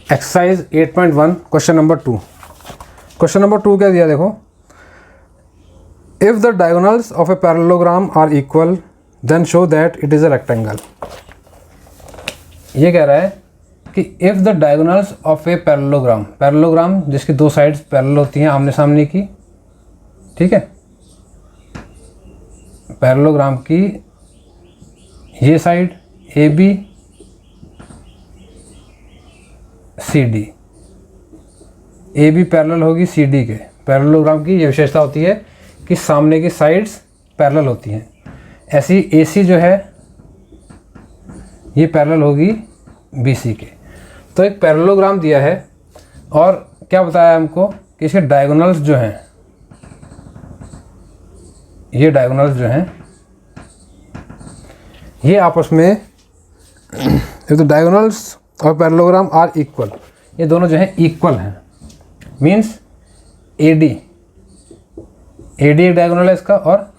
Exercise 8.1 question number 2। Question number 2 क्या दिया देखो, if the diagonals of a parallelogram are equal then show that it is a rectangle. ये कह रहा है कि if the diagonals of a parallelogram, parallelogram जिसकी दो साइड्स पैरेलल होती हैं आमने सामने की, ठीक है, पैरेललोग्राम की ये side A B C D, A B parallel होगी सी डी के। पैरेललोग्राम की ये विशेषता होती है कि सामने की साइड्स पैरेलल होती हैं। ऐसी ए सी जो है ये पैरेलल होगी बी सी के। तो एक पैरेललोग्राम दिया है और क्या बताया हमको कि इसके डायगोनल्स जो हैं, ये डायगोनल्स जो हैं ये आपस में, इफ द डायगोनल्स और पैरेललोग्राम आर इक्वल, ये दोनों जो हैं इक्वल हैं, मीन्स ए डी एक डायगोनल है इसका और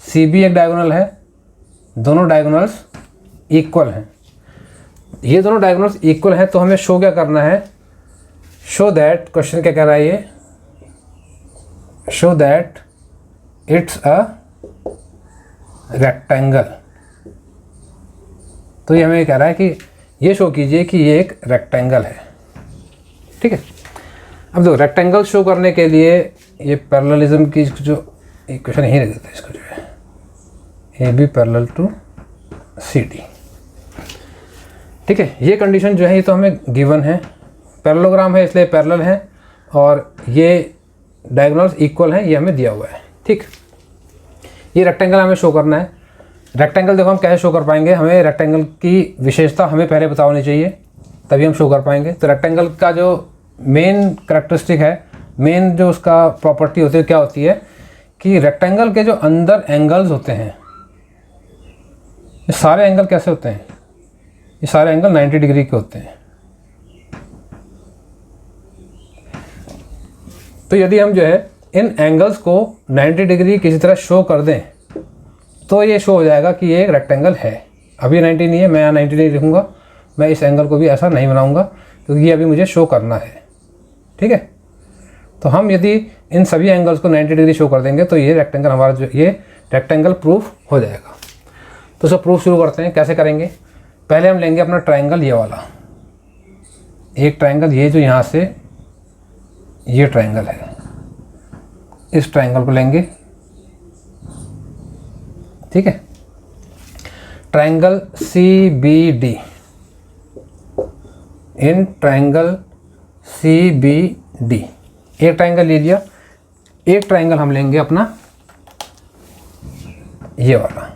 सी बी एक डायगोनल है, दोनों डायगोनल्स इक्वल हैं। ये दोनों डायगोनल्स इक्वल हैं तो हमें शो क्या करना है, शो दैट, क्वेश्चन क्या कह रहा है ये, show that it's a rectangle. तो ये हमें कह रहा है कि ये शो कीजिए कि ये एक रेक्टेंगल है, ठीक है। अब देखो रेक्टेंगल शो करने के लिए ये पैरेललिज्म की जो इक्वेशन यही रख देते हैं, इसको जो है A B parallel to C D, ठीक है। ये कंडीशन जो है ये तो हमें गिवन है, पैरेललोग्राम है इसलिए पैरेलल है और ये डायगोनल्स इक्वल हैं, ये हमें दिया हुआ है, ठीक। ये रेक्टेंगल हमें शो करना है। रेक्टेंगल देखो हम कैसे शो कर पाएंगे, हमें रेक्टेंगल की विशेषता हमें पहले पता होनी चाहिए तभी हम शो कर पाएंगे। तो रेक्टेंगल का जो मेन करैक्टरिस्टिक है, मेन जो उसका प्रॉपर्टी होती है क्या होती है कि रेक्टेंगल के जो अंदर एंगल्स होते हैं, ये सारे एंगल कैसे होते हैं, ये सारे एंगल 90 डिग्री के होते हैं। तो यदि हम जो है इन एंगल्स को 90 डिग्री किसी तरह शो कर दें तो ये शो हो जाएगा कि ये एक रेक्टेंगल है। अभी 90 नहीं है, मैं यहाँ 90 नहीं लिखूँगा, मैं इस एंगल को भी ऐसा नहीं बनाऊँगा क्योंकि ये अभी मुझे शो करना है, ठीक है। तो हम यदि इन सभी एंगल्स को 90 डिग्री शो कर देंगे तो ये रेक्टेंगल हमारा जो ये रेक्टेंगल प्रूफ हो जाएगा। तो सब प्रूफ शुरू करते हैं, कैसे करेंगे। पहले हम लेंगे अपना ट्रायंगल ये वाला, एक ट्रायंगल ये जो यहाँ से ये ट्रायंगल है, इस ट्रायंगल को लेंगे, ठीक है। Triangle C B D, in triangle C B D एक ट्रायंगल ले लिया। एक ट्रायंगल हम लेंगे अपना ये वाला,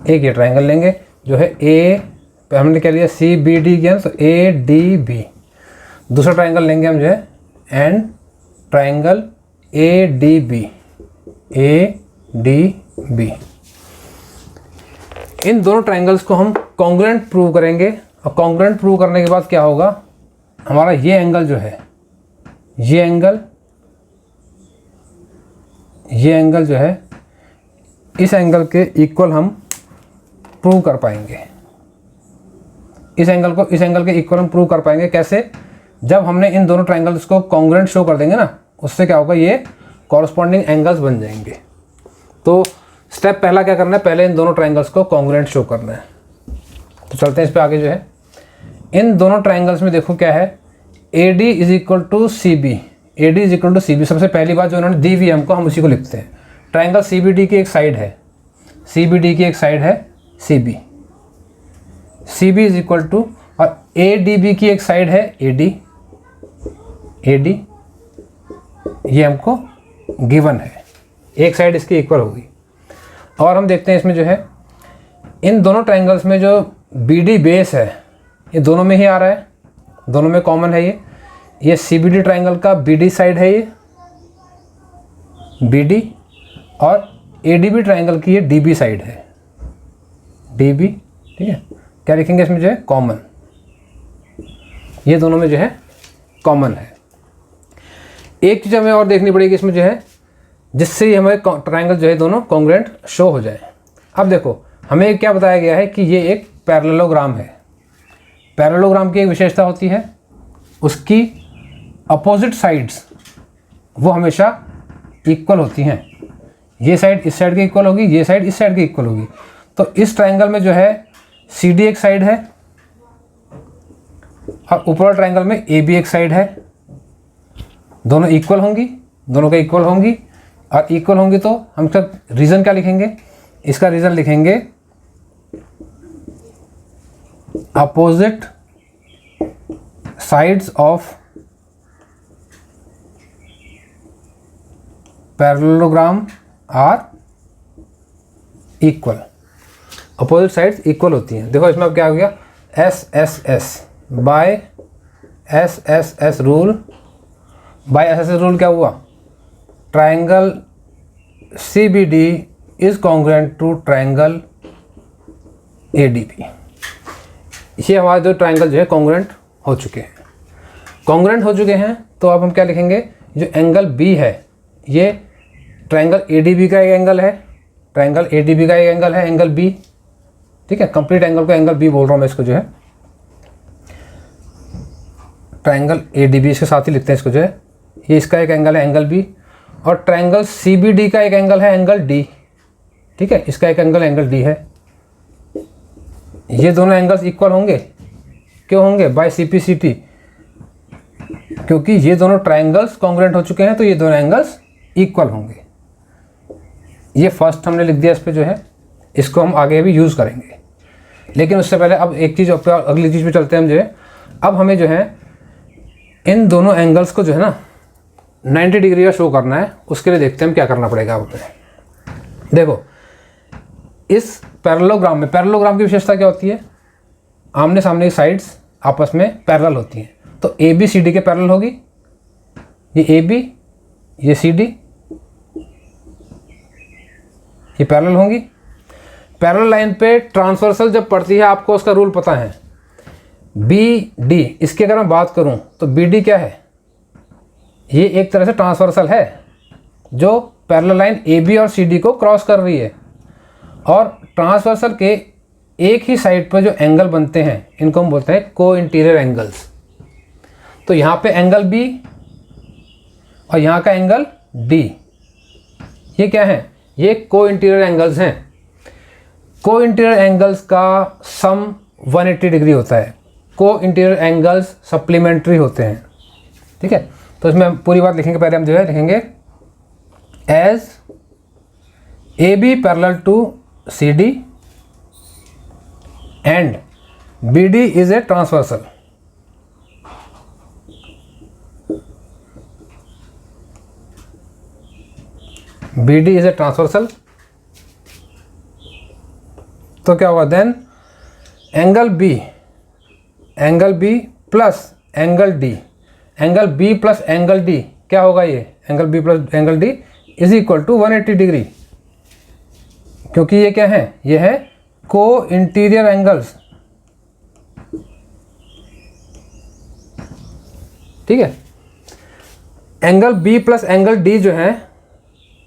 एक ये ट्रायंगल लेंगे जो है ए, हमने क्या लिया सी बी डी किया तो ए डी बी। दूसरा ट्रायंगल लेंगे हम जो है and triangle A D B, A D B. इन दोनों ट्रायंगल्स को हम कॉन्ग्रुएंट प्रूव करेंगे और कॉन्ग्रुएंट प्रूव करने के बाद क्या होगा, हमारा ये एंगल जो है, ये एंगल जो है इस एंगल के इक्वल हम प्रूव कर पाएंगे। इस एंगल के इक्वल हम प्रूव कर पाएंगे कैसे, जब हमने इन दोनों ट्रायंगल्स को कॉन्ग्रुएंट शो कर देंगे ना, उससे क्या होगा, ये कॉरस्पॉन्डिंग एंगल्स बन जाएंगे। तो स्टेप पहला क्या करना है, पहले इन दोनों ट्रायंगल्स को कॉन्ग्रुएंट शो करना है। तो चलते हैं इस पे आगे जो है, इन दोनों ट्रायंगल्स में देखो क्या है, A D is equal to C B, A D is equal to C B. सबसे पहली बात जो उन्होंने दी हुई हमको, हम उसी को लिखते हैं। ट्रायंगल सी बी डी की एक साइड है, सी बी डी की एक साइड है C B, C B is equal to, और ए डी बी की एक साइड है ए डी, ए डी ये हमको गिवन है, एक साइड इसकी इक्वल होगी। और हम देखते हैं इसमें जो है इन दोनों ट्रायंगल्स में जो बी डी बेस है ये दोनों में ही आ रहा है, दोनों में कॉमन है ये सी बी डी ट्रायंगल का बी डी साइड है ये बी डी, और ए डी बी ट्रायंगल की ये डी बी साइड है डी बी, ठीक है। क्या लिखेंगे इसमें जो है कॉमन, ये दोनों में जो है कॉमन है। एक चीज़ हमें और देखनी पड़ेगी इसमें जो है, जिससे ये हमें ट्रायंगल जो है दोनों कॉन्ग्रुएंट शो हो जाए। अब देखो हमें क्या बताया गया है कि ये एक पैरेललोग्राम है। पैरेललोग्राम की एक विशेषता होती है, उसकी अपोजिट साइड्स वो हमेशा इक्वल होती हैं। ये साइड इस साइड की इक्वल होगी, ये साइड इस साइड की इक्वल होगी। तो इस ट्रायंगल में जो है CD एक साइड है और ऊपर वाले ट्रायंगल में AB एक साइड है। दोनों इक्वल होंगी, दोनों के इक्वल होंगी, और इक्वल होंगी तो हम सब रीज़न क्या लिखेंगे, इसका रीज़न लिखेंगे opposite sides of parallelogram are equal. Opposite sides equal होती हैं। देखो इसमें अब क्या हो गया, SSS by SSS rule, by SSS rule क्या हुआ, triangle CBD is congruent to triangle ADB। ये हमारे दो ट्रायंगल जो है कॉन्ग्रुएंट हो चुके हैं। कॉन्ग्रुएंट हो चुके हैं तो अब हम क्या लिखेंगे, जो एंगल B है ये ट्रायंगल ADB का एक एंगल है, ट्रायंगल ADB का एक एंगल है, एंगल B। ठीक है, कंप्लीट एंगल को एंगल B बोल रहा हूँ मैं इसको, जो है ट्रायंगल ADB इसके साथ ही लिखते हैं इसको, जो है ये इसका एक एंगल है एंगल B, और ट्रायंगल CBD का एक एंगल है एंगल D। ठीक है, इसका एक एंगल एंगल D है। ये दोनों एंगल्स इक्वल होंगे, क्यों होंगे, बाय CPCT, क्योंकि ये दोनों ट्रायंगल्स कॉन्ग्रुएंट हो चुके हैं तो ये दोनों एंगल्स इक्वल होंगे। ये फर्स्ट हमने लिख दिया इस पे, जो है इसको हम आगे भी यूज़ करेंगे। लेकिन उससे पहले अब एक चीज़ पे, अगली चीज़ पे चलते हैं हम, जो है अब हमें जो है इन दोनों एंगल्स को जो है ना 90 डिग्री का शो करना है। उसके लिए देखते हैं हम क्या करना पड़ेगा। अब देखो इस पैरेललोग्राम में, पैरेललोग्राम की विशेषता क्या होती है, आमने सामने की साइड्स आपस में पैरेलल होती हैं। तो AB CD के पैरेलल होगी, ये AB ये CD ये पैरेलल होंगी। पैरेलल लाइन पे ट्रांसवर्सल जब पड़ती है, आपको उसका रूल पता है, BD, इसकी अगर मैं बात करूं तो BD क्या है, ये एक तरह से ट्रांसवर्सल है जो पैरेलल लाइन AB और CD को क्रॉस कर रही है। और ट्रांसवर्सल के एक ही साइड पर जो एंगल बनते हैं इनको हम बोलते हैं को इंटीरियर एंगल्स। तो यहाँ पे एंगल B और यहाँ का एंगल D, ये क्या है, ये को इंटीरियर एंगल्स हैं। को इंटीरियर एंगल्स का सम 180 डिग्री होता है। को इंटीरियर एंगल्स सप्लीमेंट्री होते हैं। ठीक है, तो इसमें पूरी बात लिखेंगे। पहले हम जो है लिखेंगे as AB parallel to CD and BD is a transversal. BD is a transversal. तो क्या होगा then, angle B plus angle D, angle B plus angle D क्या होगा, ये angle B plus angle D is equal to 180 degree. क्योंकि ये क्या है, ये है को इंटीरियर एंगल्स। ठीक है, angle B plus angle D जो है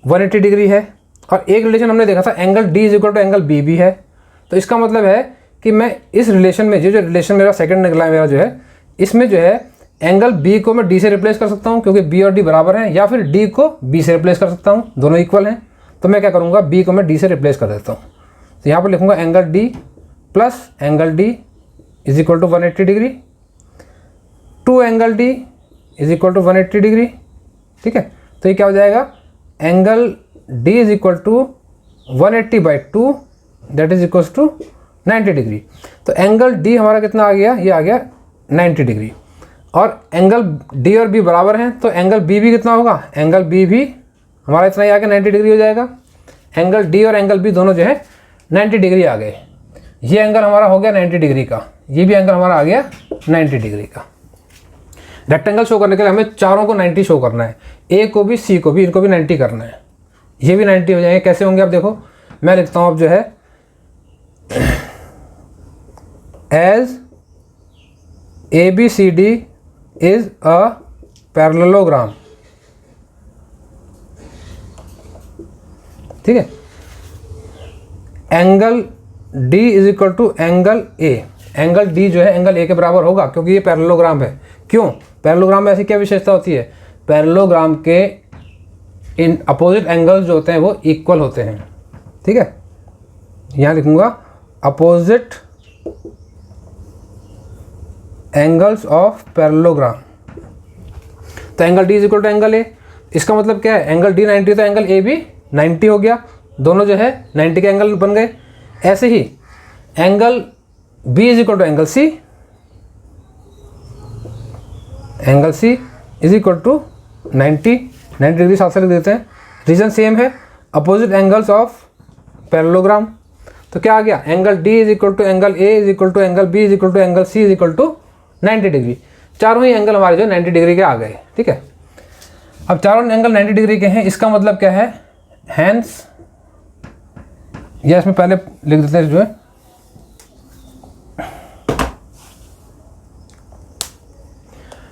180 डिग्री है। और एक रिलेशन हमने देखा था angle D is equal to angle B भी है। तो इसका मतलब है कि मैं इस रिलेशन में, जो रिलेशन मेरा सेकंड निकला है मेरा, जो है इसमें जो है एंगल B को मैं D से रिप्लेस कर सकता हूँ, क्योंकि B और D बराबर हैं, या फिर D को B से रिप्लेस कर सकता हूँ, दोनों इक्वल हैं। तो मैं क्या करूँगा, B को मैं D से रिप्लेस कर देता हूँ। तो यहाँ पर लिखूँगा angle D plus angle D is equal to 180 degree, two angle D is equal to 180 degree. ठीक है, तो ये क्या हो जाएगा, angle D is equal to 180/2 that is equal to 90 degree. तो एंगल D हमारा कितना आ गया, ये आ गया 90 डिग्री। और एंगल D और B बराबर हैं, तो एंगल B भी कितना होगा, एंगल B भी हमारा इतना ही आ गया, 90 डिग्री हो जाएगा। एंगल D और एंगल B दोनों जो है 90 डिग्री आ गए। ये एंगल हमारा हो गया 90 डिग्री का, ये भी एंगल हमारा आ गया 90 डिग्री का। रेक्टेंगल शो करने के लिए हमें चारों को 90 शो करना है, A को भी C को भी, इनको भी 90 करना है। ये भी 90 हो जाएंगे। कैसे होंगे, आप देखो मैं लिखता हूँ अब जो है as ABCD is a parallelogram ठीक है। Angle D is equal to angle A, angle D जो है एंगल ए के बराबर होगा क्योंकि ये पैरेललोग्राम है। क्यों? पैरेललोग्राम में ऐसी क्या विशेषता होती है? पैरेललोग्राम के इन अपोजिट एंगल्स जो होते हैं वो इक्वल होते हैं। ठीक है, यहाँ लिखूंगा अपोजिट एंगल्स ऑफ पैरेललोग्राम। तो angle D is equal to angle A, इसका मतलब क्या है? एंगल डी 90 तो एंगल ए भी 90 हो गया, दोनों जो है 90 के एंगल बन गए। ऐसे ही angle B is equal to angle C, angle C is equal to 90 degree साथ से लिख देते हैं। रीजन सेम है, अपोजिट एंगल्स ऑफ पैरेललोग्राम। तो क्या आ गया? Angle D is equal to angle A is equal to angle B is equal to angle C is equal to 90 degree. चारों ही एंगल हमारे जो 90 डिग्री के आ गए। ठीक है, अब चारों एंगल 90 डिग्री के हैं, इसका मतलब क्या है? हैंस, या इसमें पहले लिख देते हैं जो है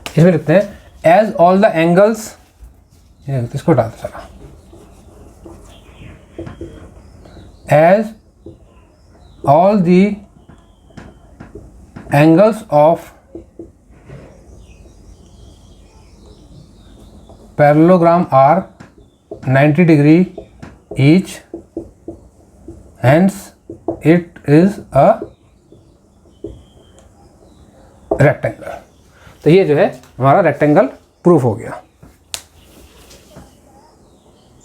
इसमें लिखते हैं एज ऑल द एंगल्स, इसको डालते चला, as all the angles of parallelogram are 90 degree each, hence it is a rectangle। तो ये जो है हमारा रेक्टेंगल प्रूफ हो गया।